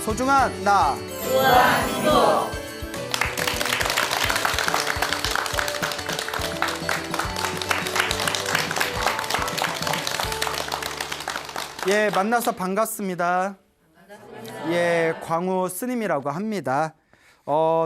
소중한 나 무한도. 예, 만나서 반갑습니다. 예, 광우 스님이라고 합니다.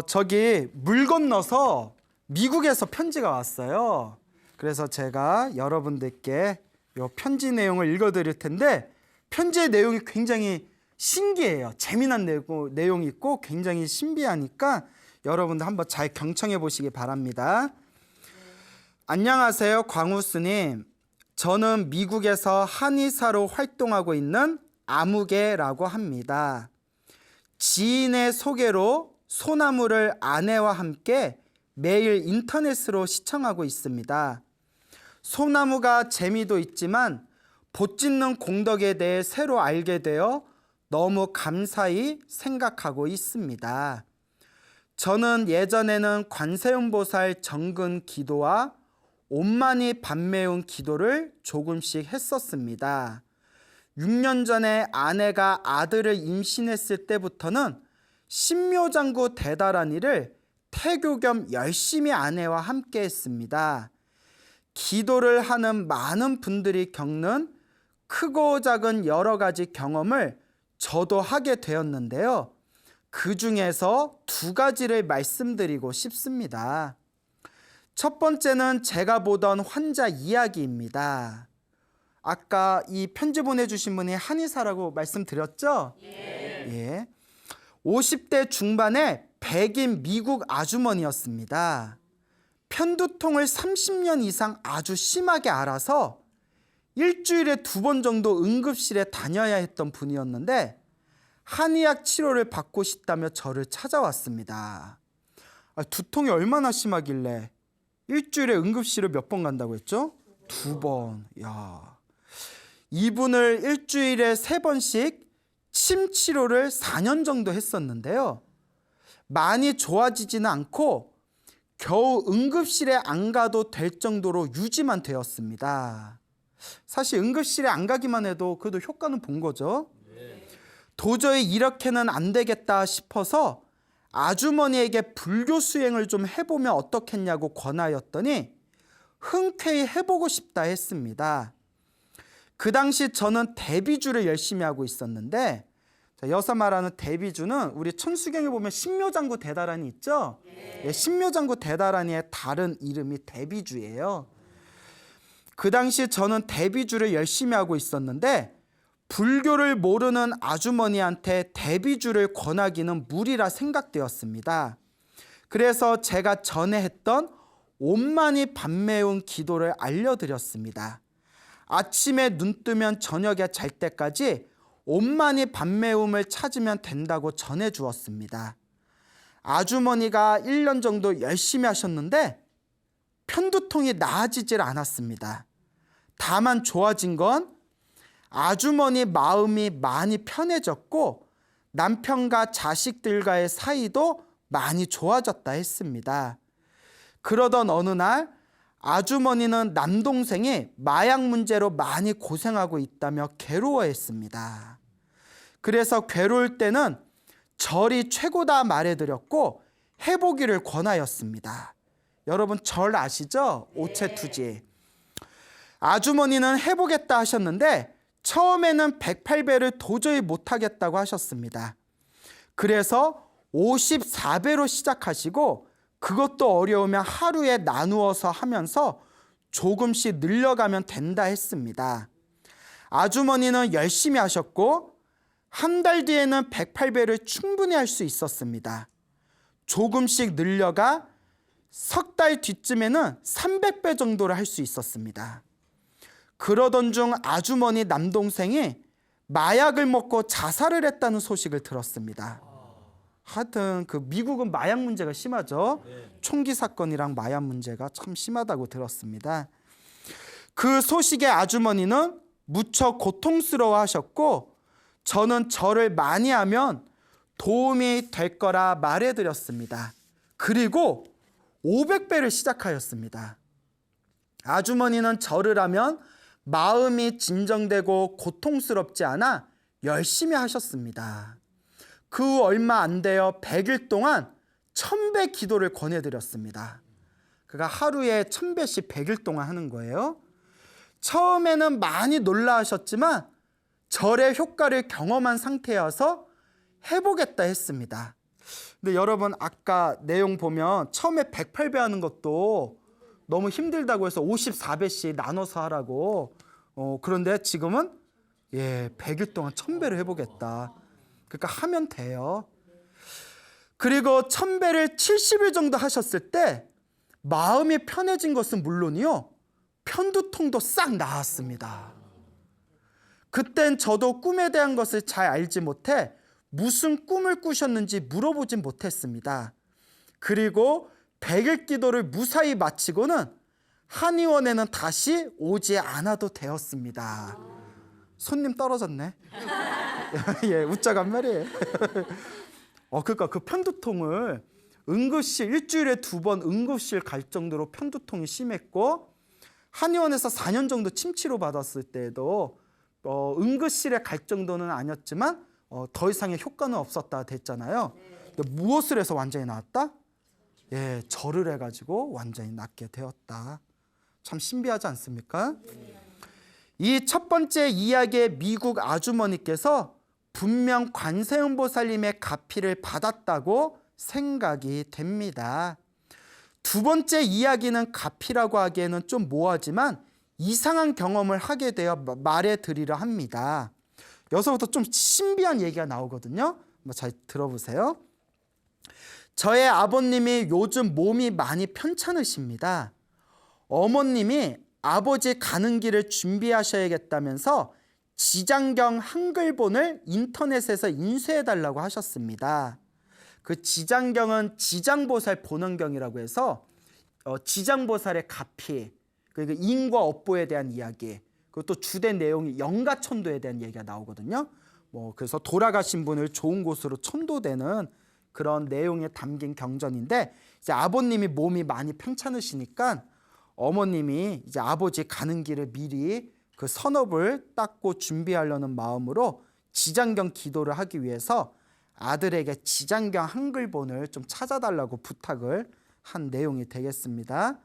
저기 물 건너서 미국에서 편지가 왔어요. 그래서 제가 여러분들께 요 편지 내용을 읽어드릴 텐데, 편지의 내용이 굉장히 신기해요. 재미난 내용이 있고 굉장히 신비하니까 여러분들 한번 잘 경청해 보시기 바랍니다. 안녕하세요, 광우 스님. 저는 미국에서 한의사로 활동하고 있는 아무개라고 합니다. 지인의 소개로 소나무를 아내와 함께 매일 인터넷으로 시청하고 있습니다. 소나무가 재미도 있지만 봇 짓는 공덕에 대해 새로 알게 되어 너무 감사히 생각하고 있습니다. 저는 예전에는 관세음보살 정근 기도와 온만이 밤매운 기도를 조금씩 했었습니다. 6년 전에 아내가 아들을 임신했을 때부터는 신묘장구 대다라니를 태교 겸 열심히 아내와 함께 했습니다. 기도를 하는 많은 분들이 겪는 크고 작은 여러 가지 경험을 저도 하게 되었는데요. 그 중에서 두 가지를 말씀드리고 싶습니다. 첫 번째는 제가 보던 환자 이야기입니다. 아까 이 편지 보내주신 분이 한의사라고 말씀드렸죠? 예. 50대 중반의 백인 미국 아주머니였습니다. 편두통을 30년 이상 아주 심하게 앓아서 일주일에 2번 정도 응급실에 다녀야 했던 분이었는데, 한의학 치료를 받고 싶다며 저를 찾아왔습니다. 두통이 얼마나 심하길래 일주일에 응급실을 몇 번 간다고 했죠? 2번. 야. 이분을 일주일에 3번씩 침 치료를 4년 정도 했었는데요. 많이 좋아지지는 않고 겨우 응급실에 안 가도 될 정도로 유지만 되었습니다. 사실 응급실에 안 가기만 해도 그래도 효과는 본 거죠. 도저히 이렇게는 안 되겠다 싶어서 아주머니에게 불교 수행을 좀 해보면 어떻겠냐고 권하였더니 흔쾌히 해보고 싶다 했습니다. 그 당시 저는 대비주를 열심히 하고 있었는데, 여기서 말하는 대비주는 우리 천수경에 보면 신묘장구 대다라니 있죠? 예, 신묘장구 대다라니의 다른 이름이 대비주예요. 그 당시 저는 대비주를 열심히 하고 있었는데 불교를 모르는 아주머니한테 대비주를 권하기는 무리라 생각되었습니다. 그래서 제가 전에 했던 온만이 밤매운 기도를 알려드렸습니다. 아침에 눈 뜨면 저녁에 잘 때까지 온만이 밤매움을 찾으면 된다고 전해주었습니다. 아주머니가 1년 정도 열심히 하셨는데 편두통이 나아지질 않았습니다. 다만 좋아진 건 아주머니 마음이 많이 편해졌고 남편과 자식들과의 사이도 많이 좋아졌다 했습니다. 그러던 어느 날 아주머니는 남동생이 마약 문제로 많이 고생하고 있다며 괴로워했습니다. 그래서 괴로울 때는 절이 최고다 말해드렸고 해보기를 권하였습니다. 여러분 절 아시죠? 오체투지. 아주머니는 해보겠다 하셨는데 처음에는 108배를 도저히 못하겠다고 하셨습니다. 그래서 54배로 시작하시고 그것도 어려우면 하루에 나누어서 하면서 조금씩 늘려가면 된다 했습니다. 아주머니는 열심히 하셨고 한 달 뒤에는 108배를 충분히 할 수 있었습니다. 조금씩 늘려가 석 달 뒤쯤에는 300배 정도를 할 수 있었습니다. 그러던 중 아주머니 남동생이 마약을 먹고 자살을 했다는 소식을 들었습니다. 하여튼 그 미국은 마약 문제가 심하죠. 총기 사건이랑 마약 문제가 참 심하다고 들었습니다. 그 소식에 아주머니는 무척 고통스러워 하셨고 저는 절을 많이 하면 도움이 될 거라 말해드렸습니다. 그리고 500배를 시작하였습니다. 아주머니는 절을 하면 마음이 진정되고 고통스럽지 않아 열심히 하셨습니다. 그 얼마 안 되어 100일 동안 1000배 기도를 권해드렸습니다. 그가 하루에 1000배씩 100일 동안 하는 거예요. 처음에는 많이 놀라하셨지만 절의 효과를 경험한 상태여서 해보겠다 했습니다. 근데 여러분 아까 내용 보면 처음에 108배 하는 것도 너무 힘들다고 해서 54배씩 나눠서 하라고. 그런데 지금은 100일 동안 1000배를 해보겠다. 그러니까 하면 돼요. 그리고 1000배를 70일 정도 하셨을 때 마음이 편해진 것은 물론이요, 편두통도 싹 나았습니다. 그땐 저도 꿈에 대한 것을 잘 알지 못해 무슨 꿈을 꾸셨는지 물어보진 못했습니다. 그리고 100일 기도를 무사히 마치고는 한의원에는 다시 오지 않아도 되었습니다. 손님 떨어졌네. 예, 웃자간 말이에요. 그러니까 그 편두통을 응급실 일주일에 2번 응급실 갈 정도로 편두통이 심했고, 한의원에서 4년 정도 침치료 받았을 때에도 응급실에 갈 정도는 아니었지만 더 이상의 효과는 없었다 됐잖아요. 근데 무엇을 해서 완전히 나았다? 절을 해가지고 완전히 낫게 되었다. 참 신비하지 않습니까? 이 첫 번째 이야기의 미국 아주머니께서 분명 관세음보살님의 가피를 받았다고 생각이 됩니다. 두 번째 이야기는 가피라고 하기에는 좀 모호하지만 이상한 경험을 하게 되어 말해드리려 합니다. 여기서부터 좀 신비한 얘기가 나오거든요. 한번 잘 들어보세요. 저의 아버님이 요즘 몸이 많이 편찮으십니다. 어머님이 아버지 가는 길을 준비하셔야겠다면서 지장경 한글본을 인터넷에서 인쇄해달라고 하셨습니다. 그 지장경은 지장보살 본원경이라고 해서 지장보살의 가피, 그리고 인과 업보에 대한 이야기, 그리고 또 주된 내용이 영가천도에 대한 얘기가 나오거든요. 그래서 돌아가신 분을 좋은 곳으로 천도되는 그런 내용에 담긴 경전인데, 이제 아버님이 몸이 많이 편찮으시니까 어머님이 이제 아버지 가는 길을 미리 그 선업을 닦고 준비하려는 마음으로 지장경 기도를 하기 위해서 아들에게 지장경 한글본을 좀 찾아달라고 부탁을 한 내용이 되겠습니다.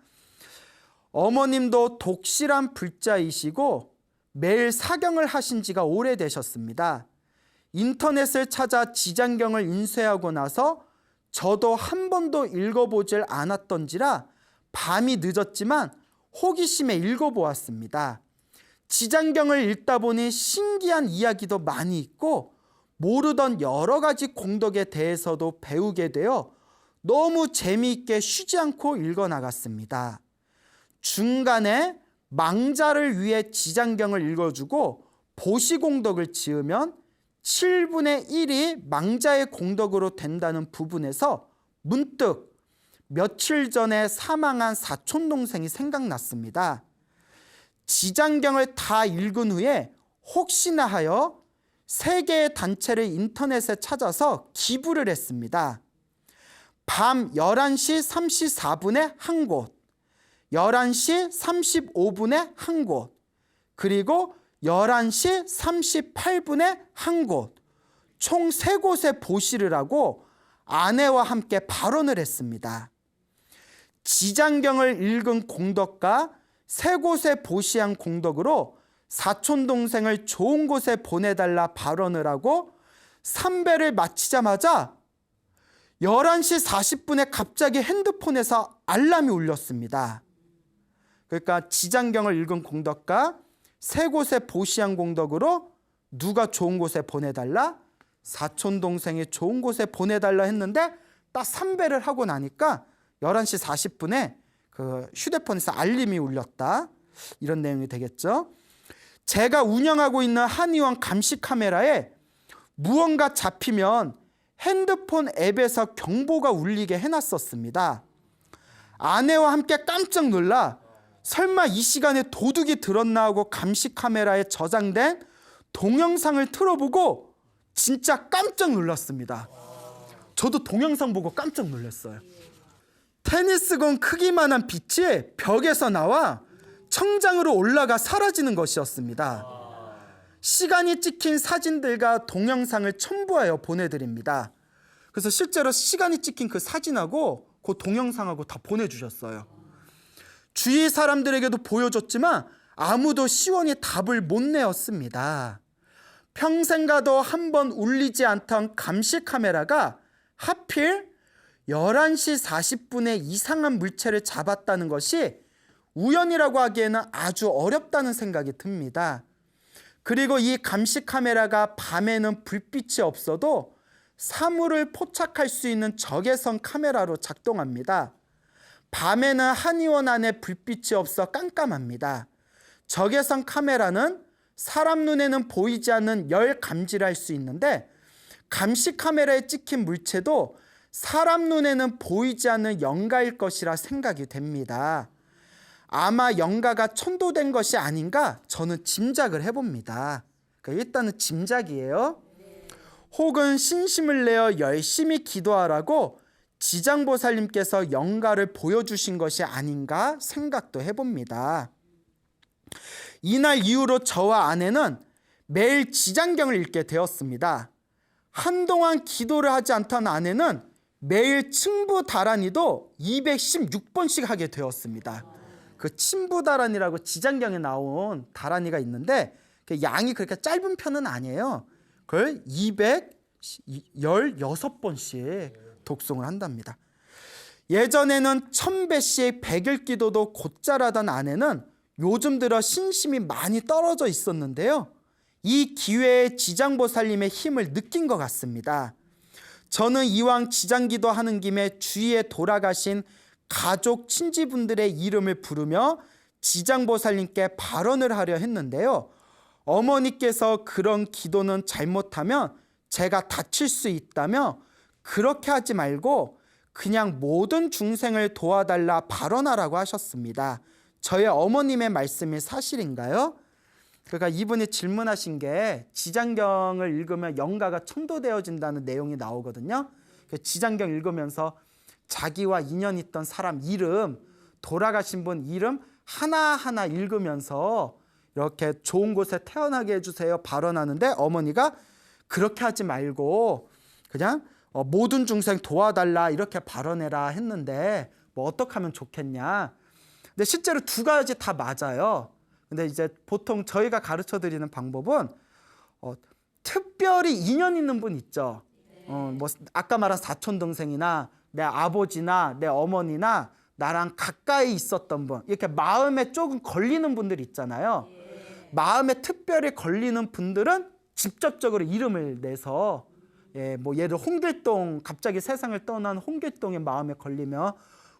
어머님도 독실한 불자이시고 매일 사경을 하신 지가 오래되셨습니다. 인터넷을 찾아 지장경을 인쇄하고 나서 저도 한 번도 읽어보질 않았던지라 밤이 늦었지만 호기심에 읽어보았습니다. 지장경을 읽다 보니 신기한 이야기도 많이 있고 모르던 여러 가지 공덕에 대해서도 배우게 되어 너무 재미있게 쉬지 않고 읽어나갔습니다. 중간에 망자를 위해 지장경을 읽어주고 보시공덕을 지으면 7분의 1이 망자의 공덕으로 된다는 부분에서 문득 며칠 전에 사망한 사촌동생이 생각났습니다. 지장경을 다 읽은 후에 혹시나 하여 3개의 단체를 인터넷에 찾아서 기부를 했습니다. 밤 11시 34분에 한 곳, 11시 35분에 한 곳, 그리고 11시 38분에 한 곳, 총 3곳에 보시를 하고 아내와 함께 발언을 했습니다. 지장경을 읽은 공덕과 3곳에 보시한 공덕으로 사촌동생을 좋은 곳에 보내달라 발언을 하고 3배를 마치자마자 11시 40분에 갑자기 핸드폰에서 알람이 울렸습니다. 그러니까 지장경을 읽은 공덕과 3곳에 보시한 공덕으로 누가 좋은 곳에 보내달라? 사촌동생이 좋은 곳에 보내달라 했는데 딱 3배를 하고 나니까 11시 40분에 그 휴대폰에서 알림이 울렸다. 이런 내용이 되겠죠. 제가 운영하고 있는 한의원 감시 카메라에 무언가 잡히면 핸드폰 앱에서 경보가 울리게 해놨었습니다. 아내와 함께 깜짝 놀라 설마 이 시간에 도둑이 들었나 하고 감시 카메라에 저장된 동영상을 틀어보고 진짜 깜짝 놀랐습니다. 저도 동영상 보고 깜짝 놀랐어요. 테니스공 크기만한 빛이 벽에서 나와 청장으로 올라가 사라지는 것이었습니다. 시간이 찍힌 사진들과 동영상을 첨부하여 보내드립니다. 그래서 실제로 시간이 찍힌 그 사진하고 그 동영상하고 다 보내주셨어요. 주위 사람들에게도 보여줬지만 아무도 시원히 답을 못 내었습니다. 평생 가도 한 번 울리지 않던 감시 카메라가 하필 11시 40분에 이상한 물체를 잡았다는 것이 우연이라고 하기에는 아주 어렵다는 생각이 듭니다. 그리고 이 감시 카메라가 밤에는 불빛이 없어도 사물을 포착할 수 있는 적외선 카메라로 작동합니다. 밤에는 한의원 안에 불빛이 없어 깜깜합니다. 적외선 카메라는 사람 눈에는 보이지 않는 열 감지를 할 수 있는데 감시 카메라에 찍힌 물체도 사람 눈에는 보이지 않는 영가일 것이라 생각이 됩니다. 아마 영가가 천도된 것이 아닌가 저는 짐작을 해봅니다. 그러니까 일단은 짐작이에요. 혹은 신심을 내어 열심히 기도하라고 지장보살님께서 영가를 보여주신 것이 아닌가 생각도 해봅니다. 이날 이후로 저와 아내는 매일 지장경을 읽게 되었습니다. 한동안 기도를 하지 않던 아내는 매일 층부다란이도 216번씩 하게 되었습니다. 그 침부다란이라고 지장경에 나온 다란이가 있는데 그 양이 그렇게 짧은 편은 아니에요. 그걸 216번씩 독송을 한답니다. 예전에는 1000배씩 100일 기도도 곧잘 하던 아내는 요즘 들어 신심이 많이 떨어져 있었는데요. 이 기회에 지장보살님의 힘을 느낀 것 같습니다. 저는 이왕 지장기도 하는 김에 주위에 돌아가신 가족 친지분들의 이름을 부르며 지장보살님께 발언을 하려 했는데요. 어머니께서 그런 기도는 잘못하면 제가 다칠 수 있다며 그렇게 하지 말고 그냥 모든 중생을 도와달라 발언하라고 하셨습니다. 저의 어머님의 말씀이 사실인가요? 그러니까 이분이 질문하신 게 지장경을 읽으면 영가가 천도되어진다는 내용이 나오거든요. 지장경 읽으면서 자기와 인연 있던 사람 이름, 돌아가신 분 이름 하나하나 읽으면서 이렇게 좋은 곳에 태어나게 해주세요 발언하는데 어머니가 그렇게 하지 말고 그냥 모든 중생 도와달라 이렇게 발언해라 했는데 뭐 어떻게 하면 좋겠냐. 근데 실제로 두 가지 다 맞아요. 근데 이제 보통 저희가 가르쳐 드리는 방법은 특별히 인연 있는 분 있죠. 뭐 아까 말한 사촌 동생이나 내 아버지나 내 어머니나 나랑 가까이 있었던 분, 이렇게 마음에 조금 걸리는 분들 있잖아요. 마음에 특별히 걸리는 분들은 직접적으로 이름을 내서 뭐 예를 들어 홍길동, 갑자기 세상을 떠난 홍길동의 마음에 걸리면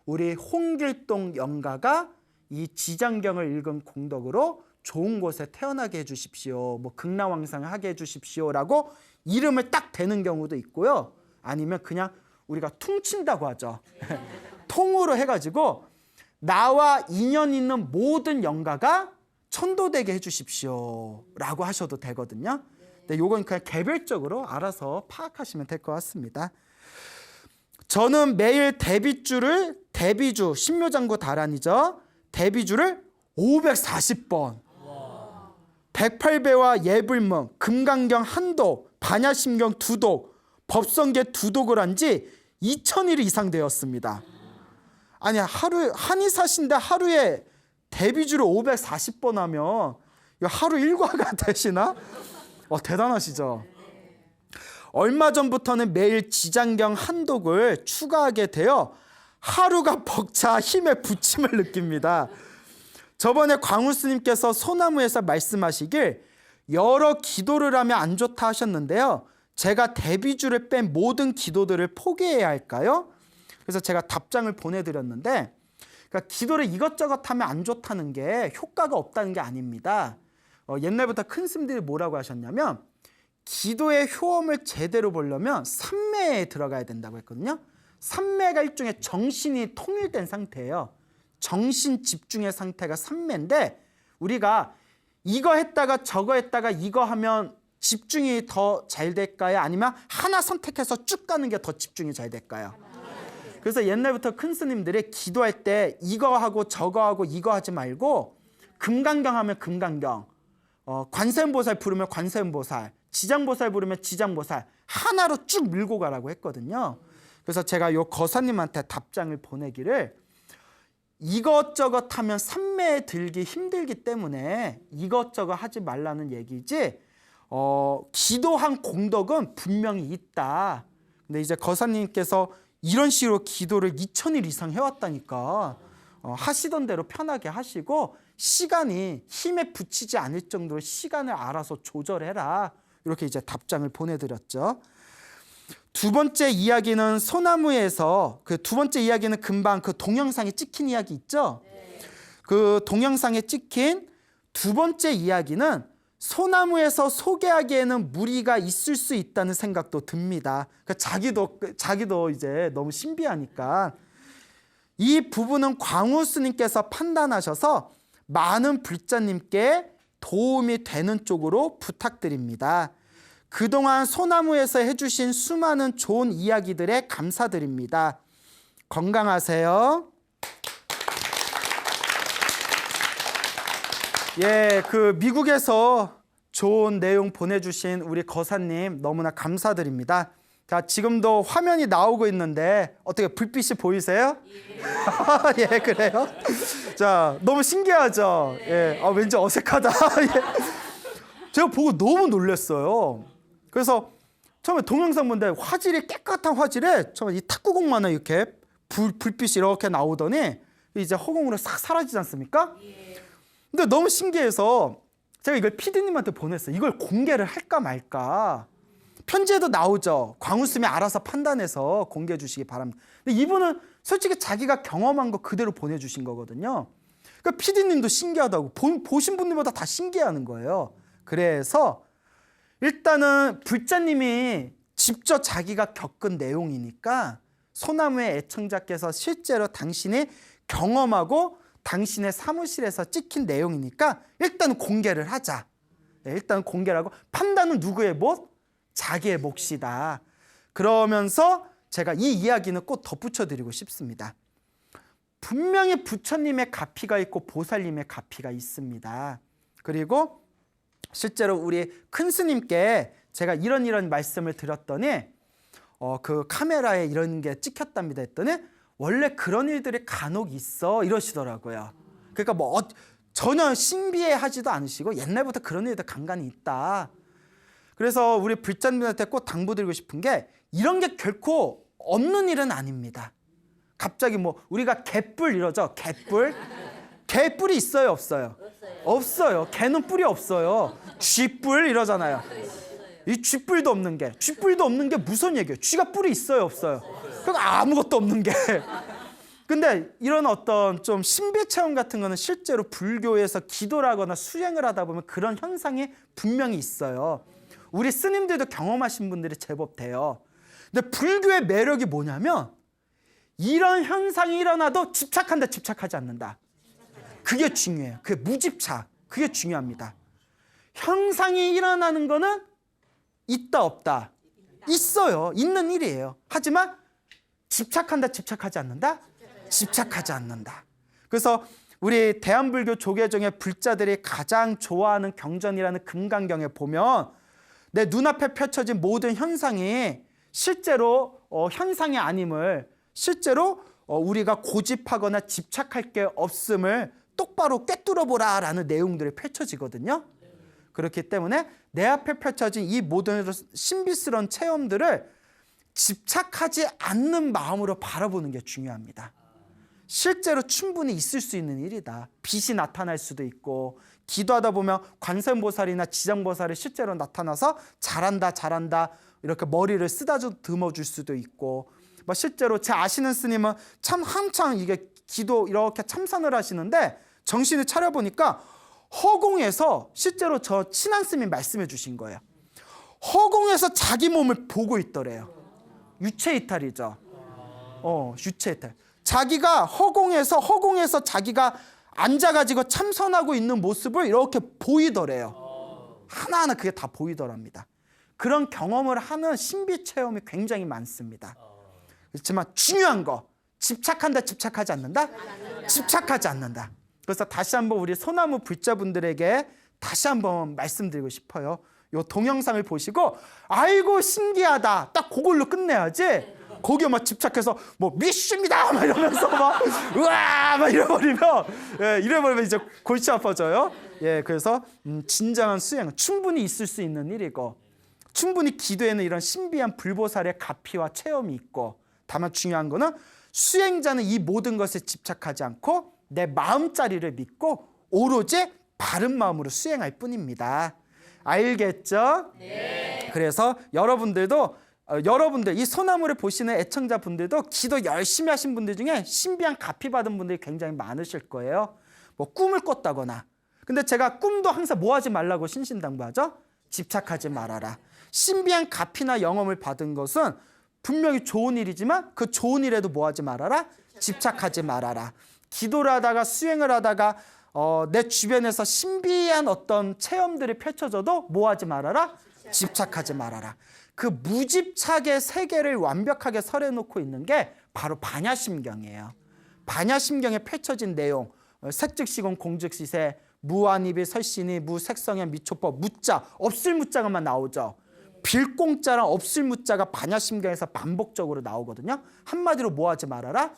우리 홍길동 영가가 이 지장경을 읽은 공덕으로 좋은 곳에 태어나게 해주십시오. 뭐 극락왕상을 하게 해주십시오라고 이름을 딱 대는 경우도 있고요. 아니면 그냥 우리가 퉁친다고 하죠. 통으로 해가지고 나와 인연 있는 모든 영가가 천도되게 해주십시오라고 하셔도 되거든요. 근데 요건 그냥 개별적으로 알아서 파악하시면 될 것 같습니다. 저는 매일 대비주 신묘장구 다란이죠. 대비주를 540번 108배와 예불문, 금강경 한독, 반야심경 두독, 법성계 두독을 한 지 2000일 이상 되었습니다. 아니 한의사신데 하루에 대비주를 540번 하면 하루 일과가 되시나? 대단하시죠? 얼마 전부터는 매일 지장경 한독을 추가하게 되어 하루가 벅차 힘에 부침을 느낍니다. 저번에 광우 스님께서 소나무에서 말씀하시길 여러 기도를 하면 안 좋다 하셨는데요. 제가 대비주를 뺀 모든 기도들을 포기해야 할까요? 그래서 제가 답장을 보내드렸는데 그러니까 기도를 이것저것 하면 안 좋다는 게 효과가 없다는 게 아닙니다. 옛날부터 큰 스님들이 뭐라고 하셨냐면 기도의 효험을 제대로 보려면 삼매에 들어가야 된다고 했거든요. 삼매가 일종의 정신이 통일된 상태예요. 정신 집중의 상태가 삼매인데 우리가 이거 했다가 저거 했다가 이거 하면 집중이 더 잘 될까요? 아니면 하나 선택해서 쭉 가는 게 더 집중이 잘 될까요? 그래서 옛날부터 큰 스님들이 기도할 때 이거 하고 저거 하고 이거 하지 말고 금강경 하면 금강경, 관세음보살 부르면 관세음보살, 지장보살 부르면 지장보살 하나로 쭉 밀고 가라고 했거든요. 그래서 제가 요 거사님한테 답장을 보내기를 이것저것 하면 삼매에 들기 힘들기 때문에 이것저것 하지 말라는 얘기지 기도한 공덕은 분명히 있다. 근데 이제 거사님께서 이런 식으로 기도를 2000일 이상 해왔다니까 하시던 대로 편하게 하시고 시간이 힘에 부치지 않을 정도로 시간을 알아서 조절해라. 이렇게 이제 답장을 보내드렸죠. 두 번째 이야기는 소나무에서 그 두 번째 이야기는 금방 그 동영상에 찍힌 이야기 있죠? 그 동영상에 찍힌 두 번째 이야기는 소나무에서 소개하기에는 무리가 있을 수 있다는 생각도 듭니다. 자기도 이제 너무 신비하니까 이 부분은 광우 스님께서 판단하셔서 많은 불자님께 도움이 되는 쪽으로 부탁드립니다. 그동안 소나무에서 해주신 수많은 좋은 이야기들에 감사드립니다. 건강하세요. 예, 그 미국에서 좋은 내용 보내주신 우리 거사님 너무나 감사드립니다. 자, 지금도 화면이 나오고 있는데 어떻게 불빛이 보이세요? 예, 그래요? 자, 너무 신기하죠? 예, 왠지 어색하다. 예. 제가 보고 너무 놀랐어요. 그래서 처음에 동영상 보는데 화질이 깨끗한 화질에 처음에 이 탁구공만한 이렇게 불빛이 이렇게 나오더니 이제 허공으로 싹 사라지지 않습니까? 근데 너무 신기해서 제가 이걸 PD님한테 보냈어요. 이걸 공개를 할까 말까. 편지에도 나오죠. 광우스님이 알아서 판단해서 공개해 주시기 바랍니다. 근데 이분은 솔직히 자기가 경험한 거 그대로 보내주신 거거든요. 그러니까 PD님도 신기하다고 보신 분들보다 다 신기해하는 거예요. 그래서 일단은 불자님이 직접 자기가 겪은 내용이니까 소나무의 애청자께서 실제로 당신이 경험하고 당신의 사무실에서 찍힌 내용이니까 일단 공개를 하자. 일단 공개를 하고 판단은 누구의 몫? 자기의 몫이다. 그러면서 제가 이 이야기는 꼭 덧붙여 드리고 싶습니다. 분명히 부처님의 가피가 있고 보살님의 가피가 있습니다. 그리고 실제로 우리 큰 스님께 제가 이런 말씀을 드렸더니 그 카메라에 이런 게 찍혔답니다 했더니 원래 그런 일들이 간혹 있어 이러시더라고요. 그러니까 뭐 전혀 신비해하지도 않으시고 옛날부터 그런 일들 간간히 있다. 그래서 우리 불자님들한테 꼭 당부드리고 싶은 게 이런 게 결코 없는 일은 아닙니다. 갑자기 뭐 우리가 개뿔 이러죠. 개뿔이 있어요 없어요? 없어요. 개는 뿔이 없어요. 쥐뿔 이러잖아요. 이 쥐뿔도 없는 게 무슨 얘기예요? 쥐가 뿔이 있어요 없어요? 그러니까 아무것도 없는 게. 근데 이런 어떤 좀 신비 체험 같은 거는 실제로 불교에서 기도를 하거나 수행을 하다 보면 그런 현상이 분명히 있어요. 우리 스님들도 경험하신 분들이 제법 돼요. 근데 불교의 매력이 뭐냐면 이런 현상이 일어나도 집착한다 집착하지 않는다. 그게 중요해요. 그게 무집착. 그게 중요합니다. 현상이 일어나는 거는 있다 없다. 있어요. 있는 일이에요. 하지만 집착한다 집착하지 않는다? 집착하지 않는다. 그래서 우리 대한불교 조계종의 불자들이 가장 좋아하는 경전이라는 금강경에 보면 내 눈앞에 펼쳐진 모든 현상이 실제로 현상이 아님을 실제로 우리가 고집하거나 집착할 게 없음을 똑바로 꿰뚫어보라 라는 내용들이 펼쳐지거든요. 그렇기 때문에 내 앞에 펼쳐진 이 모든 신비스러운 체험들을 집착하지 않는 마음으로 바라보는 게 중요합니다. 실제로 충분히 있을 수 있는 일이다. 빛이 나타날 수도 있고 기도하다 보면 관세음보살이나 지장보살이 실제로 나타나서 잘한다 이렇게 머리를 쓰다듬어 줄 수도 있고 실제로 제 아시는 스님은 참 한창 이게 기도 이렇게 참선을 하시는데 정신을 차려보니까 허공에서 실제로 저 친한 스님이 말씀해 주신 거예요. 허공에서 자기 몸을 보고 있더래요. 유체이탈이죠. 유체이탈. 자기가 허공에서 자기가 앉아가지고 참선하고 있는 모습을 이렇게 보이더래요. 하나하나 그게 다 보이더랍니다. 그런 경험을 하는 신비 체험이 굉장히 많습니다. 그렇지만 중요한 거 집착한다 집착하지 않는다? 집착하지 않는다. 그래서 다시 한번 우리 소나무 불자분들에게 다시 한번 말씀드리고 싶어요. 요 동영상을 보시고 아이고 신기하다 딱 그걸로 끝내야지 거기에 막 집착해서 뭐 미쉬입니다 막 이러면서 막 우와 막 이래버리면 이제 골치 아파져요. 예, 그래서 진정한 수행은 충분히 있을 수 있는 일이고 충분히 기도에는 이런 신비한 불보살의 가피와 체험이 있고 다만 중요한 거는 수행자는 이 모든 것에 집착하지 않고 내 마음자리를 믿고 오로지 바른 마음으로 수행할 뿐입니다. 알겠죠? 네. 그래서 여러분들 이 소나무를 보시는 애청자분들도 기도 열심히 하신 분들 중에 신비한 가피 받은 분들이 굉장히 많으실 거예요. 뭐 꿈을 꿨다거나. 근데 제가 꿈도 항상 뭐 하지 말라고 신신당부하죠? 집착하지 말아라. 신비한 가피나 영험을 받은 것은 분명히 좋은 일이지만 그 좋은 일에도 뭐 하지 말아라? 집착하지 말아라. 기도를 하다가 수행을 하다가 내 주변에서 신비한 어떤 체험들이 펼쳐져도 뭐 하지 말아라? 집착하지 말아라. 그 무집착의 세계를 완벽하게 설해놓고 있는 게 바로 반야심경이에요. 반야심경에 펼쳐진 내용, 색즉시공 공즉시세, 무한입이 설신이 무색성의 미초법, 무자, 없을 무자가만 나오죠. 빌공자랑 없을 무자가 반야심경에서 반복적으로 나오거든요. 한마디로 뭐 하지 말아라?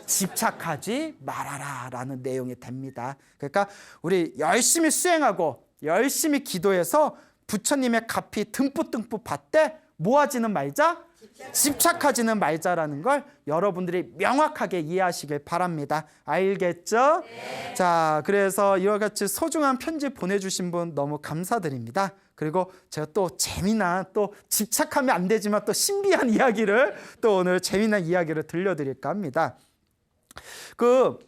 집착하지 말아라 라는 내용이 됩니다. 그러니까 우리 열심히 수행하고 열심히 기도해서 부처님의 가피 듬뿍듬뿍 받되 뭐 하지는 말자? 집착하지는 말자라는 걸 여러분들이 명확하게 이해하시길 바랍니다. 알겠죠? 네. 자, 그래서 이와 같이 소중한 편지 보내주신 분 너무 감사드립니다. 그리고 제가 또 재미난 또 집착하면 안 되지만 또 신비한 이야기를 또 오늘 재미난 이야기를 들려드릴까 합니다. 그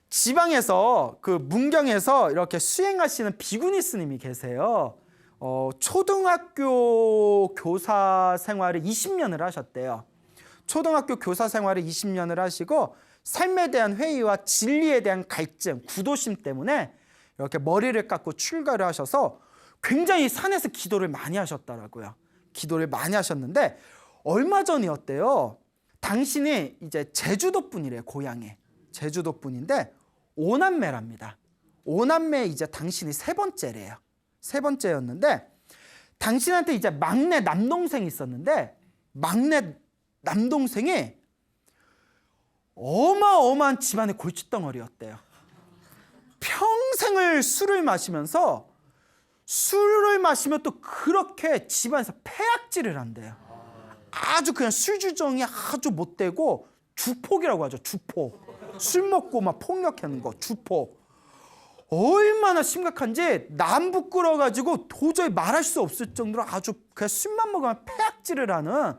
지방에서 그 문경에서 이렇게 수행하시는 비구니 스님이 계세요. 초등학교 교사 생활을 20년을 하셨대요. 초등학교 교사 생활을 20년을 하시고 삶에 대한 회의와 진리에 대한 갈증, 구도심 때문에 이렇게 머리를 깎고 출가를 하셔서 굉장히 산에서 기도를 많이 하셨더라고요. 기도를 많이 하셨는데 얼마 전이었대요. 당신이 이제 제주도 분이래요. 고향에. 제주도 분인데 5남매랍니다. 5남매 이제 당신이 세 번째래요. 세 번째였는데 당신한테 이제 막내 남동생이 있었는데 막내 남동생이 어마어마한 집안의 골칫덩어리였대요. 평생을 술을 마시면서 술을 마시면 또 그렇게 집안에서 폐악질을 한대요. 아주 그냥 술주정이 아주 못되고 주폭이라고 하죠. 주폭. 술 먹고 막 폭력하는 거 주폭. 얼마나 심각한지 남 부끄러워가지고 도저히 말할 수 없을 정도로 아주 그냥 술만 먹으면 폐악질을 하는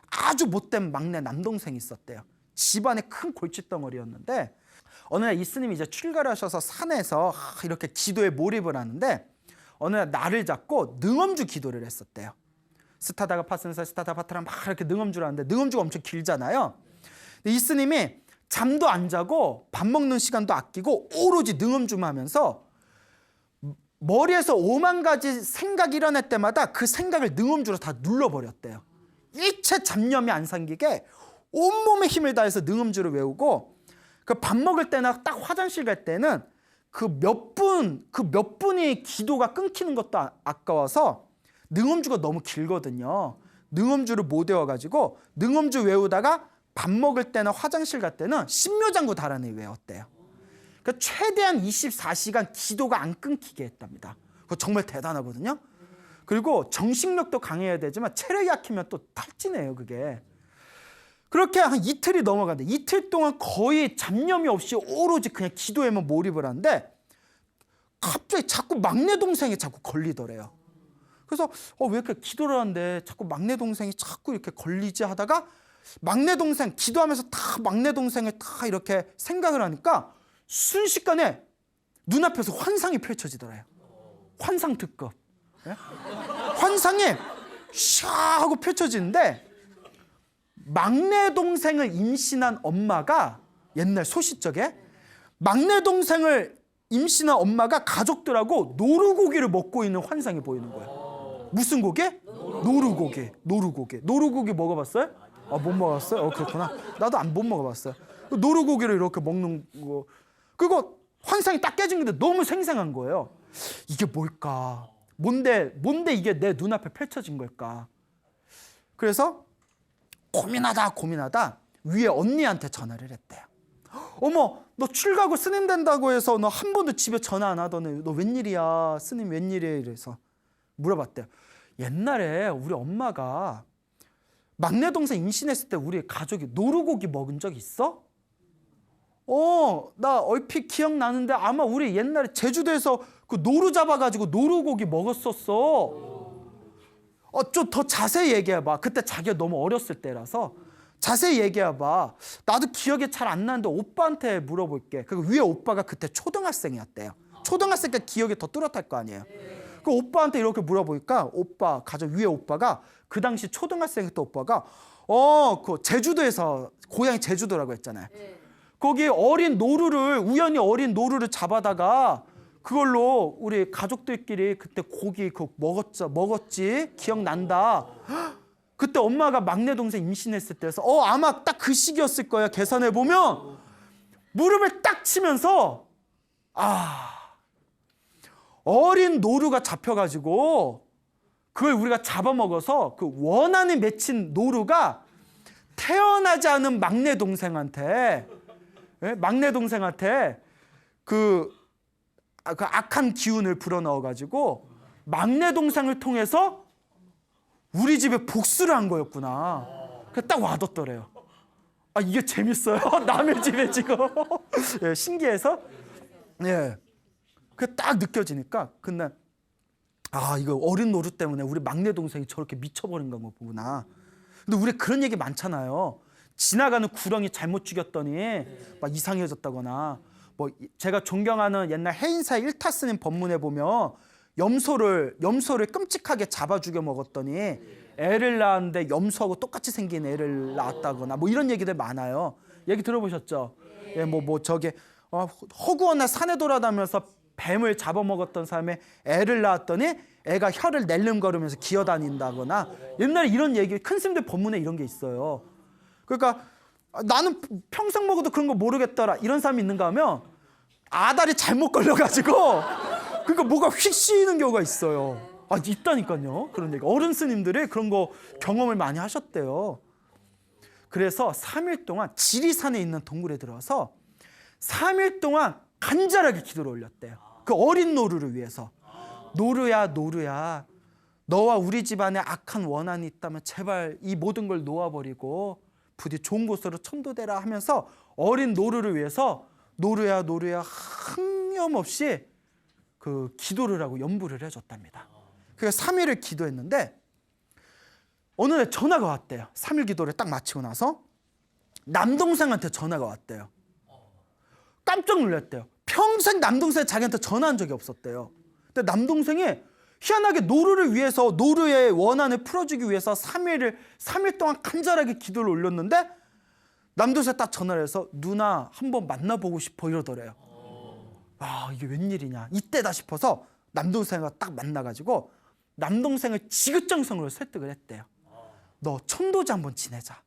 아주 못된 막내 남동생이 있었대요. 집안에 큰 골칫덩어리였는데 어느 날 이 스님이 이제 출가를 하셔서 산에서 이렇게 기도에 몰입을 하는데 어느 날 날을 잡고 능엄주 기도를 했었대요. 스타다가 파슨사 스타다 파타랑 막 이렇게 능엄주를 하는데 능엄주가 엄청 길잖아요. 이 스님이 잠도 안 자고 밥 먹는 시간도 아끼고 오로지 능엄주만 하면서 머리에서 5만 가지 생각이 일어날 때마다 그 생각을 능엄주로 다 눌러버렸대요. 일체 잡념이 안 생기게 온몸의 힘을 다해서 능엄주를 외우고 그 밥 먹을 때나 딱 화장실 갈 때는 그 몇 분이 기도가 끊기는 것도 아까워서 능엄주가 너무 길거든요. 능엄주를 못 외워가지고 능엄주 외우다가 밥 먹을 때나 화장실 갈 때는 신묘장구 달아내 외웠대요. 그러니까 최대한 24시간 기도가 안 끊기게 했답니다. 그거 정말 대단하거든요. 그리고 정신력도 강해야 되지만 체력이 약하면 또 탈진해요, 그게. 그렇게 한 이틀이 넘어가는데 이틀 동안 거의 잡념이 없이 오로지 그냥 기도에만 몰입을 하는데 갑자기 자꾸 막내 동생이 자꾸 걸리더래요. 그래서 왜 이렇게 기도를 하는데 자꾸 막내 동생이 자꾸 이렇게 걸리지 하다가 막내 동생 기도하면서 다 막내 동생을 다 이렇게 생각을 하니까 순식간에 눈앞에서 환상이 펼쳐지더래요. 환상 특급. 네? 환상이 샤 하고 펼쳐지는데 막내 동생을 임신한 엄마가 옛날 소시적에 막내 동생을 임신한 엄마가 가족들하고 노루고기를 먹고 있는 환상이 보이는 거예요. 무슨 고기? 노루고기. 노루고기 먹어봤어요? 못 먹었어요? 그렇구나. 나도 못 먹어봤어요. 노루고기를 이렇게 먹는 거. 그거 환상이 딱 깨진 건데 너무 생생한 거예요. 이게 뭘까? 뭔데 이게 내 눈앞에 펼쳐진 걸까? 그래서 고민하다 위에 언니한테 전화를 했대요. 어머, 너 출가고 스님 된다고 해서 너 한 번도 집에 전화 안 하더니 너 웬일이야? 스님 웬일이야? 이래서 물어봤대요. 옛날에 우리 엄마가 막내 동생 임신했을 때 우리 가족이 노루고기 먹은 적 있어? 나 얼핏 기억나는데 아마 우리 옛날에 제주도에서 그 노루 잡아가지고 노루고기 먹었었어. 좀 더 자세히 얘기해봐. 그때 자기가 너무 어렸을 때라서 자세히 얘기해봐. 나도 기억이 잘 안 나는데 오빠한테 물어볼게. 그 위에 오빠가 그때 초등학생이었대요. 초등학생이니까 기억이 더 뚜렷할 거 아니에요. 그 오빠한테 이렇게 물어보니까 오빠, 가족 위에 오빠가 그 당시 초등학생 때 오빠가 그 제주도에서, 고향이 제주도라고 했잖아요. 거기 우연히 어린 노루를 잡아다가 그걸로 우리 가족들끼리 그때 고기 먹었지 기억난다. 그때 엄마가 막내 동생 임신했을 때여서 아마 딱 그 시기였을 거야. 계산해 보면 무릎을 딱 치면서 어린 노루가 잡혀가지고 그걸 우리가 잡아먹어서 그 원한에 맺힌 노루가 태어나지 않은 막내 동생한테 그 악한 기운을 불어넣어가지고 막내 동생을 통해서 우리 집에 복수를 한 거였구나. 그게 딱 와닿더래요. 이게 재밌어요. 남의 집에 지금 신기해서 그게 딱 느껴지니까 근데 이거 어린 노루 때문에 우리 막내 동생이 저렇게 미쳐버린 거구나. 근데 우리 그런 얘기 많잖아요. 지나가는 구렁이 잘못 죽였더니 막 이상해졌다거나 뭐 제가 존경하는 옛날 해인사 일타 스님 법문에 보면 염소를 끔찍하게 잡아 죽여 먹었더니 애를 낳았는데 염소하고 똑같이 생긴 애를 낳았다거나 뭐 이런 얘기들 많아요. 얘기 들어보셨죠? 저게 허구한 산에 돌아다니면서 뱀을 잡아먹었던 사람의 애를 낳았더니 애가 혀를 낼름거리면서 기어다닌다거나 옛날에 이런 얘기 큰 스님들 법문에 이런 게 있어요. 그러니까 나는 평생 먹어도 그런 거 모르겠더라 이런 사람이 있는가 하면 아다리 잘못 걸려가지고 그러니까 뭐가 휙 씌이는 경우가 있어요. 있다니까요. 그런 얘기. 어른 스님들이 그런 거 경험을 많이 하셨대요. 그래서 3일 동안 지리산에 있는 동굴에 들어와서 3일 동안 간절하게 기도를 올렸대요. 그 어린 노루를 위해서. 노루야 너와 우리 집안에 악한 원한이 있다면 제발 이 모든 걸 놓아버리고 부디 좋은 곳으로 천도되라 하면서 어린 노루를 위해서 노루야 흥염없이 그 기도를 하고 연부를 해줬답니다. 그래서 3일을 기도했는데 어느 날 전화가 왔대요. 3일 기도를 딱 마치고 나서 남동생한테 전화가 왔대요. 깜짝 놀랐대요. 평생 남동생이 자기한테 전화한 적이 없었대요. 근데 남동생이 희한하게 노루를 위해서 노루의 원한을 풀어주기 위해서 3일 동안 간절하게 기도를 올렸는데 남동생이 딱 전화를 해서 누나 한번 만나보고 싶어 이러더래요. 이게 웬일이냐 이때다 싶어서 남동생과 딱 만나가지고 남동생을 지극정성으로 설득을 했대요. 너 천도제 한번 지내자.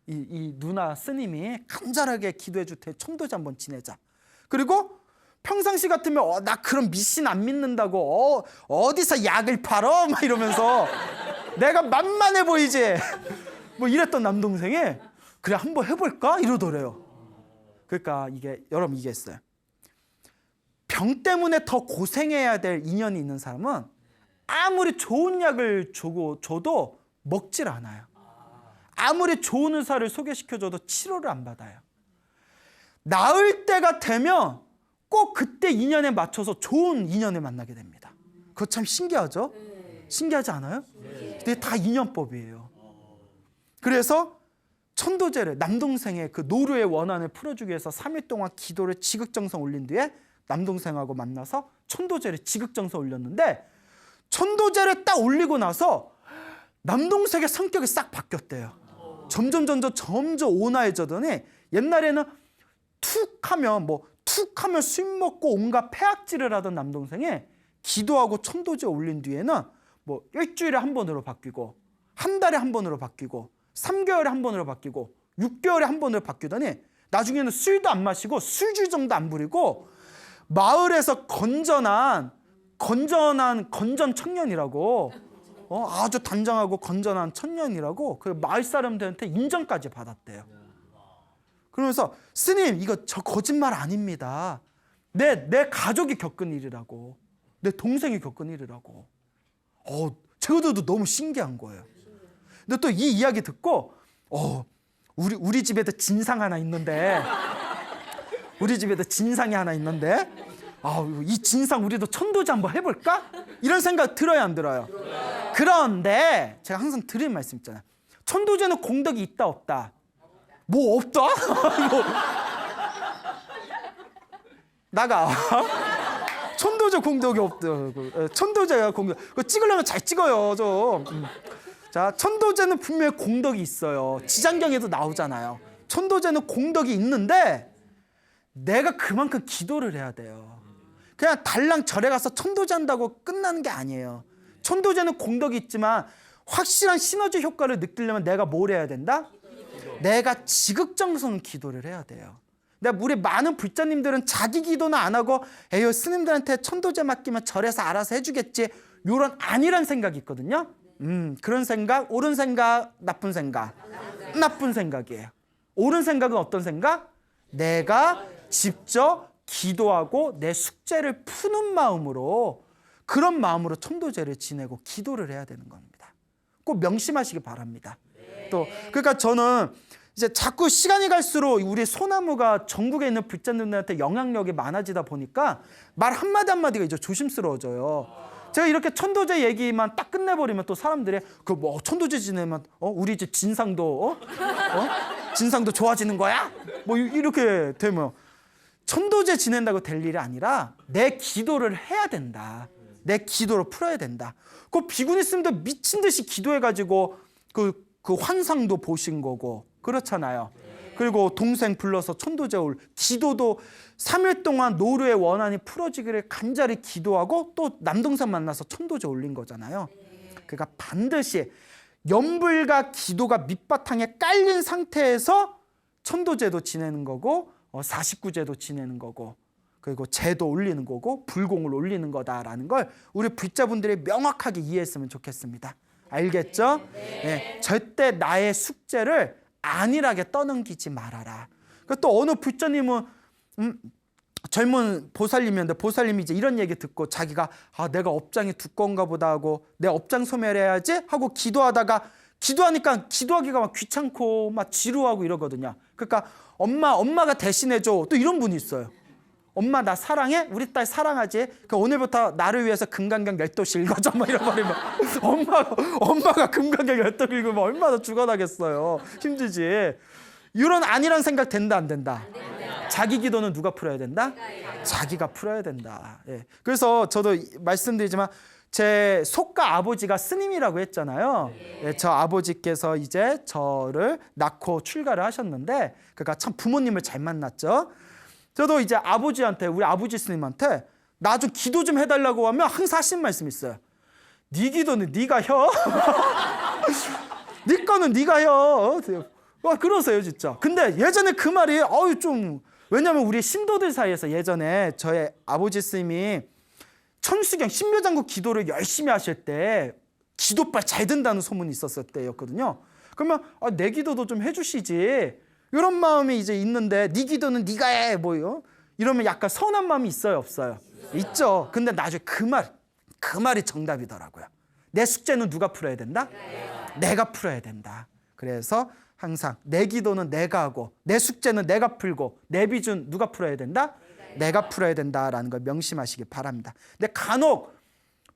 이 누나 스님이 간절하게 기도해 줄 테니 천도제 한번 지내자. 그리고 평상시 같으면 나 그런 미신 안 믿는다고 어디서 약을 팔어? 막 이러면서 내가 만만해 보이지? 뭐 이랬던 남동생이 그래 한번 해볼까? 이러더래요. 그러니까 여러분 이게 있어요. 병 때문에 더 고생해야 될 인연이 있는 사람은 아무리 좋은 약을 줘도 먹질 않아요. 아무리 좋은 의사를 소개시켜줘도 치료를 안 받아요. 나을 때가 되면 꼭 그때 인연에 맞춰서 좋은 인연을 만나게 됩니다. 그거 참 신기하죠? 신기하지 않아요? 근데 다 인연법이에요. 그래서 천도제를 남동생의 그 노루의 원한을 풀어주기 위해서 3일 동안 기도를 지극정성 올린 뒤에 남동생하고 만나서 천도제를 지극정성 올렸는데 천도제를 딱 올리고 나서 남동생의 성격이 싹 바뀌었대요. 점점 온화해지더니 옛날에는 툭 하면 술 먹고 온갖 폐악질을 하던 남동생이 기도하고 천도제 올린 뒤에는 뭐 일주일에 한 번으로 바뀌고 한 달에 한 번으로 바뀌고 3개월에 한 번으로 바뀌고 6개월에 한 번으로 바뀌더니 나중에는 술도 안 마시고 술주정도 안 부리고 마을에서 건전 청년이라고, 아주 단정하고 건전한 청년이라고 그 마을 사람들한테 인정까지 받았대요. 그러면서 스님, 이거 저 거짓말 아닙니다. 내 가족이 겪은 일이라고, 내 동생이 겪은 일이라고. 저도 너무 신기한 거예요. 근데 또 이 이야기 듣고 우리 집에도 진상 하나 있는데, 이 진상 우리도 천도제 한번 해볼까? 이런 생각 들어요, 안 들어요? 그런데 제가 항상 드리는 말씀 있잖아요. 천도제는 공덕이 있다 없다? 뭐 없다? 나가. 천도제 공덕이 없다. 천도제가 공덕. 그거 찍으려면 잘 찍어요, 좀. 자, 천도제는 분명히 공덕이 있어요. 지장경에도 나오잖아요. 천도제는 공덕이 있는데 내가 그만큼 기도를 해야 돼요. 그냥 달랑 절에 가서 천도제 한다고 끝나는 게 아니에요. 천도제는 공덕이 있지만 확실한 시너지 효과를 느끼려면 내가 뭘 해야 된다? 내가 지극정성 기도를 해야 돼요. 근데 우리 많은 불자님들은 자기 기도는 안 하고 에휴, 스님들한테 천도제 맡기면 절에서 알아서 해주겠지, 요런 아니란 생각이 있거든요. 그런 생각, 옳은 생각, 나쁜 생각? 나쁜 생각이에요. 옳은 생각은 어떤 생각? 내가 직접 기도하고 내 숙제를 푸는 마음으로, 그런 마음으로 천도제를 지내고 기도를 해야 되는 겁니다. 꼭 명심하시기 바랍니다. 또 그러니까 저는 이제 자꾸 시간이 갈수록 우리 소나무가 전국에 있는 불자님들한테 영향력이 많아지다 보니까 말 한마디 한마디가 이제 조심스러워져요. 제가 이렇게 천도제 얘기만 딱 끝내버리면 또 사람들이 그 뭐 천도제 지내면 우리 집 진상도 진상도 좋아지는 거야? 뭐 이렇게 되면 천도제 지낸다고 될 일이 아니라 내 기도를 해야 된다. 내 기도로 풀어야 된다. 그 비구니 스님도 미친 듯이 기도해가지고 그 환상도 보신 거고 그렇잖아요. 그리고 동생 불러서 천도제 올 기도도 3일 동안 노루의 원한이 풀어지기를 간절히 기도하고 또 남동생 만나서 천도제 올린 거잖아요. 그러니까 반드시 염불과 기도가 밑바탕에 깔린 상태에서 천도제도 지내는 거고 49제도 지내는 거고 그리고 제도 올리는 거고 불공을 올리는 거다라는 걸 우리 불자분들이 명확하게 이해했으면 좋겠습니다. 알겠죠? 네. 절대 나의 숙제를 안일하게 떠넘기지 말아라. 또 어느 불자님은 젊은 보살님이었는데 보살님이 이제 이런 얘기 듣고 자기가 내가 업장이 두꺼운가 보다 하고 내 업장 소멸해야지 하고 기도하니까 기도하기가 막 귀찮고 막 지루하고 이러거든요. 그러니까 엄마가 대신해줘. 또 이런 분이 있어요. 엄마 나 사랑해? 우리 딸 사랑하지? 오늘부터 나를 위해서 금강경 10도씩 읽어줘. 뭐 이러버리면 엄마가 금강경 10도 읽으면 얼마나 죽어나겠어요. 힘들지. 이런 안일한 생각 된다 안 된다? 자기 기도는 누가 풀어야 된다? 자기가 풀어야 된다. 예. 그래서 저도 말씀드리지만 제 속가 아버지가 스님이라고 했잖아요. 예, 저 아버지께서 이제 저를 낳고 출가를 하셨는데 그러니까 참 부모님을 잘 만났죠. 저도 이제 우리 아버지 스님한테 나 좀 기도 좀 해달라고 하면 항상 하신 말씀이 있어요. 네 기도는 네가 혀. 네 거는 네가 혀. 그러세요 진짜. 근데 예전에 그 말이 왜냐면 우리 신도들 사이에서 예전에 저의 아버지 스님이 천수경 신묘장구 기도를 열심히 하실 때 기도빨 잘 된다는 소문이 있었을 때였거든요. 그러면 내 기도도 좀 해주시지. 이런 마음이 이제 있는데 네 기도는 네가 해 뭐요? 이러면 약간 서운한 마음이 있어요 없어요? 있죠. 근데 나중에 그 말이 정답이더라고요. 내 숙제는 누가 풀어야 된다? 내가 풀어야 된다. 그래서 항상 내 기도는 내가 하고 내 숙제는 내가 풀고 내 빚은 누가 풀어야 된다? 내가 풀어야 된다라는 걸 명심하시기 바랍니다. 근데 간혹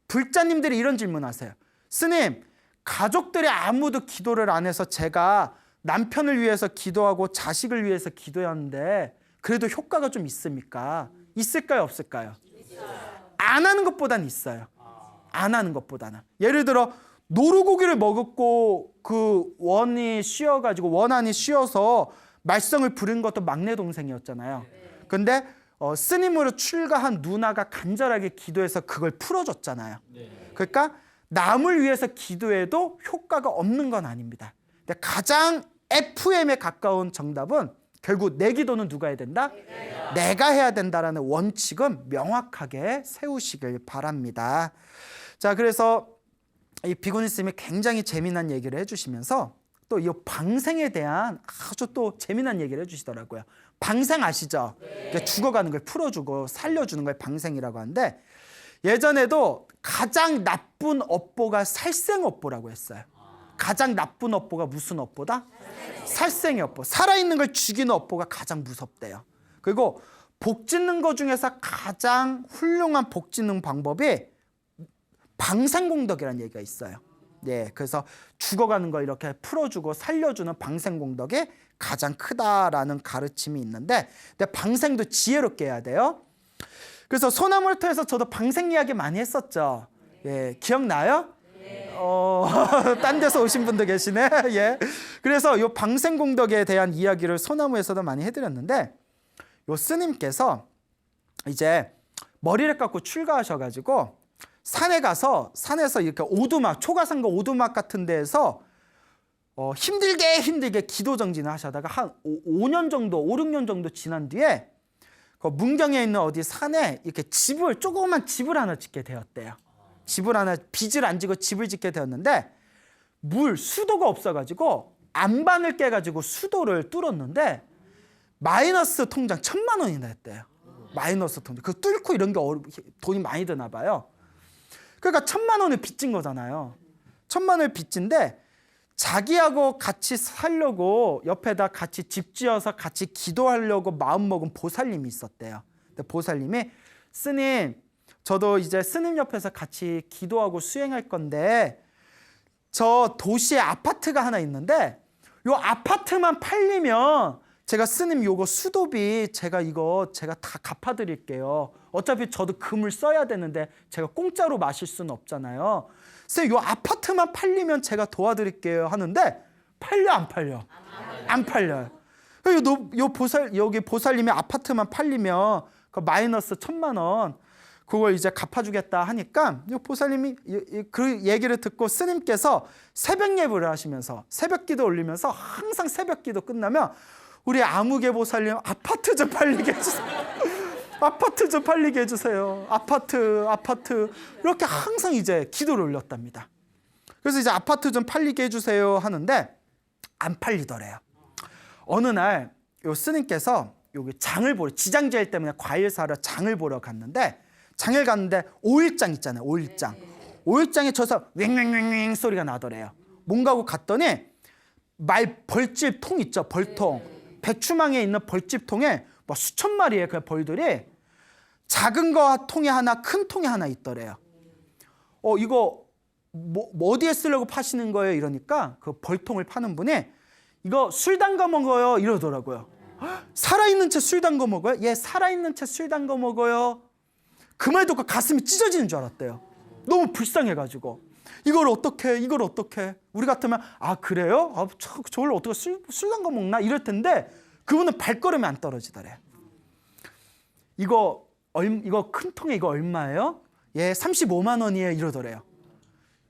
불자님들이 이런 질문하세요. 스님, 가족들이 아무도 기도를 안 해서 제가 남편을 위해서 기도하고 자식을 위해서 기도했는데 그래도 효과가 좀 있습니까? 있을까요? 없을까요? 안 하는 것보다는 있어요. 안 하는 것보다는. 예를 들어 노루고기를 먹었고 그 원한이 쉬어서 말썽을 부른 것도 막내 동생이었잖아요. 근데 스님으로 출가한 누나가 간절하게 기도해서 그걸 풀어줬잖아요. 그러니까 남을 위해서 기도해도 효과가 없는 건 아닙니다. 근데 가장 FM에 가까운 정답은 결국 내 기도는 누가 해야 된다? 내가 해야 된다라는 원칙은 명확하게 세우시길 바랍니다. 자, 그래서 이 비구니스님이 굉장히 재미난 얘기를 해주시면서 또 이 방생에 대한 아주 또 재미난 얘기를 해주시더라고요. 방생 아시죠? 그러니까 죽어가는 걸 풀어주고 살려주는 걸 방생이라고 하는데, 예전에도 가장 나쁜 업보가 살생업보라고 했어요. 가장 나쁜 업보가 무슨 업보다? 살생의 업보. 살아있는 걸 죽이는 업보가 가장 무섭대요. 그리고 복 짓는 것 중에서 가장 훌륭한 복 짓는 방법이 방생공덕이라는 얘기가 있어요. 예, 그래서 죽어가는 걸 이렇게 풀어주고 살려주는 방생공덕이 가장 크다라는 가르침이 있는데, 근데 방생도 지혜롭게 해야 돼요. 그래서 소나무를터에서 저도 방생 이야기 많이 했었죠. 예, 기억나요? 딴 데서 오신 분도 계시네. 예. 그래서 이 방생공덕에 대한 이야기를 소나무에서도 많이 해드렸는데, 요 스님께서 이제 머리를 깎고 출가하셔가지고 산에 가서 산에서 이렇게 오두막, 초가상가 오두막 같은 데에서 힘들게 기도 정진을 하시다가 한 5년 정도, 5, 6년 정도 지난 뒤에 그 문경에 있는 어디 산에 이렇게 집을, 조그만 집을 하나 짓게 되었대요. 집을 하나, 빚을 안 지고 집을 짓게 되었는데, 수도가 없어가지고 안반을 깨가지고 수도를 뚫었는데 마이너스 통장 1,000만 원이나 했대요. 마이너스 통장. 그 뚫고 이런 게 돈이 많이 드나 봐요. 그러니까 1,000만 원을 빚진 거잖아요. 1,000만 원을 빚진데, 자기하고 같이 살려고 옆에다 같이 집 지어서 같이 기도하려고 마음먹은 보살님이 있었대요. 근데 보살님이, 스님, 저도 이제 스님 옆에서 같이 기도하고 수행할 건데, 저 도시에 아파트가 하나 있는데 요 아파트만 팔리면 제가 스님 요거 수도비 제가 다 갚아드릴게요. 어차피 저도 금을 써야 되는데 제가 공짜로 마실 수는 없잖아요. 선생님, 요 아파트만 팔리면 제가 도와드릴게요 하는데, 팔려 안 팔려? 안 팔려요. 여기 보살님이 아파트만 팔리면 그 마이너스 1,000만 원 그걸 이제 갚아주겠다 하니까, 이 보살님이 그 얘기를 듣고 스님께서 새벽 예불을 하시면서 새벽 기도 올리면서, 항상 새벽 기도 끝나면 우리 아무개 보살님 아파트 좀 팔리게 해주세요. 아파트 좀 팔리게 해주세요. 아파트 이렇게 항상 이제 기도를 올렸답니다. 그래서 이제 아파트 좀 팔리게 해주세요 하는데 안 팔리더래요. 어느 날 요 스님께서 여기 장을 보러, 지장제일 때문에 과일 사러 장을 보러 갔는데, 장을 갔는데 오일장 있잖아요. 오일장에 저서 왱왱왱 소리가 나더래요. 뭔가 하고 갔더니 벌집통 있죠. 벌통. 배추망에 있는 벌집통에 뭐 수천 마리의 그 벌들이 작은 거 통에 하나, 큰 통에 하나 있더래요. 이거 뭐 어디에 쓰려고 파시는 거예요? 이러니까 그 벌통을 파는 분이, 이거 술 담가 먹어요 이러더라고요. 살아있는 채 술 담가 먹어요? 예, 살아있는 채 술 담가 먹어요. 그 말 듣고 가슴이 찢어지는 줄 알았대요. 너무 불쌍해가지고. 이걸 어떻게 우리 같으면, 아 그래요? 저걸 어떻게 술 담가 먹나? 이럴 텐데 그분은 발걸음이 안 떨어지더래. 이거 큰 통에 이거 얼마예요? 예, 35만 원이에요 이러더래요.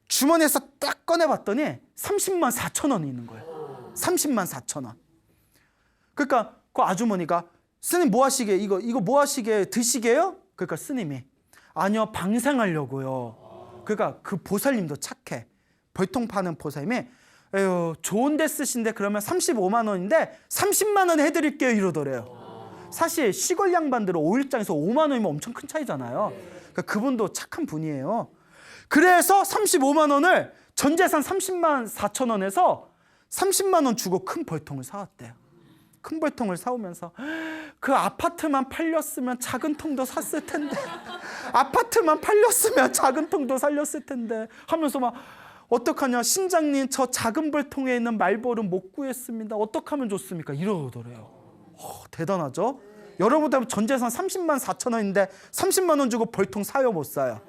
주머니에서 딱 꺼내봤더니 30만 4천 원이 있는 거예요. 30만 4천 원. 그러니까 그 아주머니가, 스님 뭐 하시게, 이거 뭐 하시게, 드시게요? 그러니까 스님이, 아니요, 방생하려고요. 그러니까 그 보살님도 착해. 벌통 파는 보살님이, 에휴, 좋은 데 쓰신데 그러면 35만 원인데 30만 원 해드릴게요 이러더래요. 사실 시골 양반들은 오일장에서 5만 원이면 엄청 큰 차이잖아요. 그러니까 그분도 착한 분이에요. 그래서 35만 원을 전 재산 30만 4천 원에서 30만 원 주고 큰 벌통을 사왔대요. 큰 벌통을 사오면서, 그 아파트만 팔렸으면 작은 통도 샀을 텐데, 아파트만 팔렸으면 작은 통도 살렸을 텐데 하면서 막, 어떡하냐, 신장님 저 작은 벌통에 있는 말벌은 못 구했습니다. 어떡하면 좋습니까? 이러더래요. 대단하죠? 여러분들 전 재산 30만 4천 원인데 30만 원 주고 벌통 사요, 못 사요?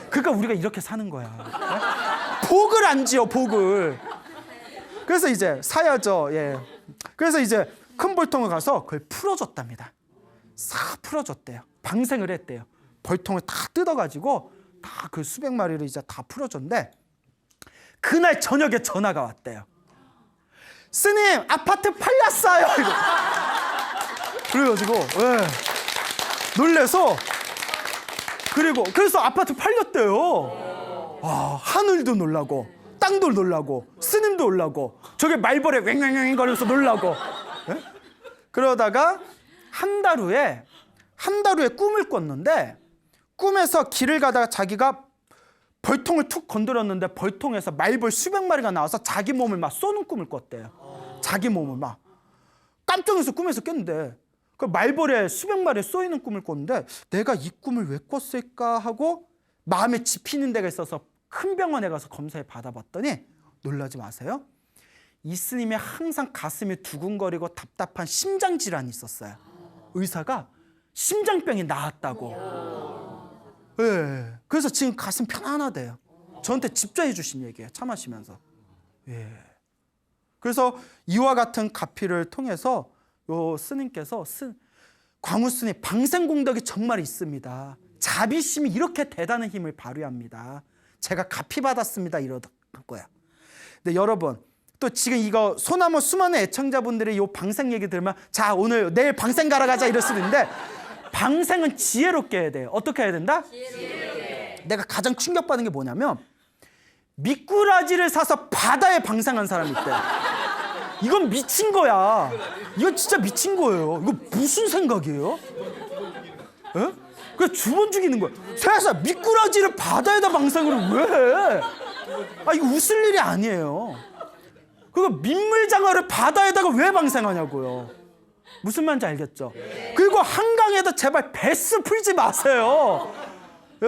그러니까 우리가 이렇게 사는 거야. 네? 복을 안 지어, 복을. 그래서 이제 사야죠. 예. 그래서 이제 큰 벌통을 가서 그걸 풀어줬답니다. 싹 풀어줬대요. 방생을 했대요. 벌통을 다 뜯어가지고 다 그 수백 마리를 이제 다 풀어줬는데, 그날 저녁에 전화가 왔대요. 스님, 아파트 팔렸어요. 그래가지고 놀래서 그래서 아파트 팔렸대요. 하늘도 놀라고 땅도 놀라고 스님도 놀라고 저게 말벌에 왱왱왱 거리면서 놀라고. 그러다가 한 달 후에 꿈을 꿨는데 꿈에서 길을 가다가 자기가 벌통을 툭 건드렸는데 벌통에서 말벌 수백 마리가 나와서 자기 몸을 막 쏘는 꿈을 꿨대요. 자기 몸을 막 깜짝 놀라서 꿈에서 깼는데 그 말벌에 수백 마리에 쏘이는 꿈을 꿨는데 내가 이 꿈을 왜 꿨을까 하고 마음에 짚히는 데가 있어서 큰 병원에 가서 검사를 받아봤더니 놀라지 마세요. 이 스님이 항상 가슴이 두근거리고 답답한 심장 질환이 있었어요. 의사가 심장병이 나았다고. 그래서 지금 가슴 편안하대요. 저한테 집자해 주신 얘기예요. 차 마시면서. 그래서 이와 같은 가피를 통해서 요 스님께서 광우 스님 방생공덕이 정말 있습니다. 자비심이 이렇게 대단한 힘을 발휘합니다. 제가 가피 받았습니다 이러던 거야. 근데 여러분 또 지금 이거 소나무 수많은 애청자분들이 요 방생 얘기 들으면 자 오늘 내일 방생 가러 가자 이럴 수도 있는데 방생은 지혜롭게 해야 돼요. 어떻게 해야 된다? 지혜롭게. 내가 가장 충격받은 게 뭐냐면 미꾸라지를 사서 바다에 방생한 사람이 있대. 이건 미친 거야. 이건 진짜 미친 거예요. 이거 무슨 생각이에요? 그래서 두 번 죽이는 거야. 세상에 미꾸라지를 바다에다 방생을 왜 해? 이거 웃을 일이 아니에요. 그리고 민물장어를 바다에다가 왜 방생하냐고요. 무슨 말인지 알겠죠? 그리고 한강에다 제발 베스 풀지 마세요.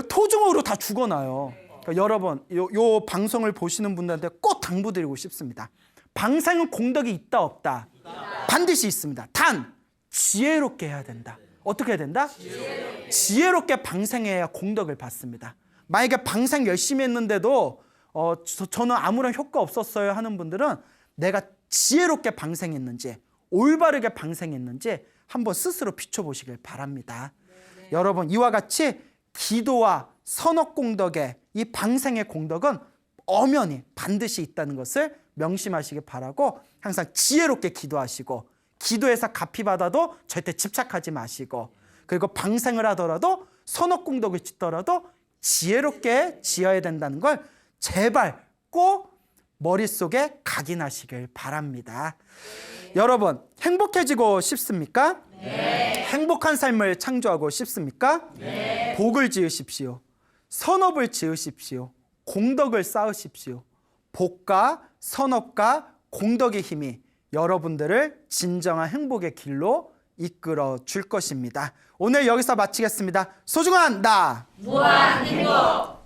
토종으로 다 죽어나요. 그러니까 여러분 요 방송을 보시는 분들한테 꼭 당부드리고 싶습니다. 방생은 공덕이 있다 없다? 반드시 있습니다. 단 지혜롭게 해야 된다. 어떻게 해야 된다? 지혜롭게 방생해야 공덕을 받습니다. 만약에 방생 열심히 했는데도 저는 아무런 효과 없었어요 하는 분들은 내가 지혜롭게 방생했는지 올바르게 방생했는지 한번 스스로 비춰보시길 바랍니다. 여러분 이와 같이 기도와 선업공덕의 이 방생의 공덕은 엄연히 반드시 있다는 것을 명심하시기 바라고 항상 지혜롭게 기도하시고 기도해서 갚이 받아도 절대 집착하지 마시고 그리고 방생을 하더라도 선업공덕을 짓더라도 지혜롭게 지어야 된다는 걸 제발 꼭 머릿속에 각인하시길 바랍니다. 여러분 행복해지고 싶습니까? 네. 행복한 삶을 창조하고 싶습니까? 네. 복을 지으십시오. 선업을 지으십시오. 공덕을 쌓으십시오. 복과 선업과 공덕의 힘이 여러분들을 진정한 행복의 길로 이끌어 줄 것입니다. 오늘 여기서 마치겠습니다. 소중한 나 무한 행복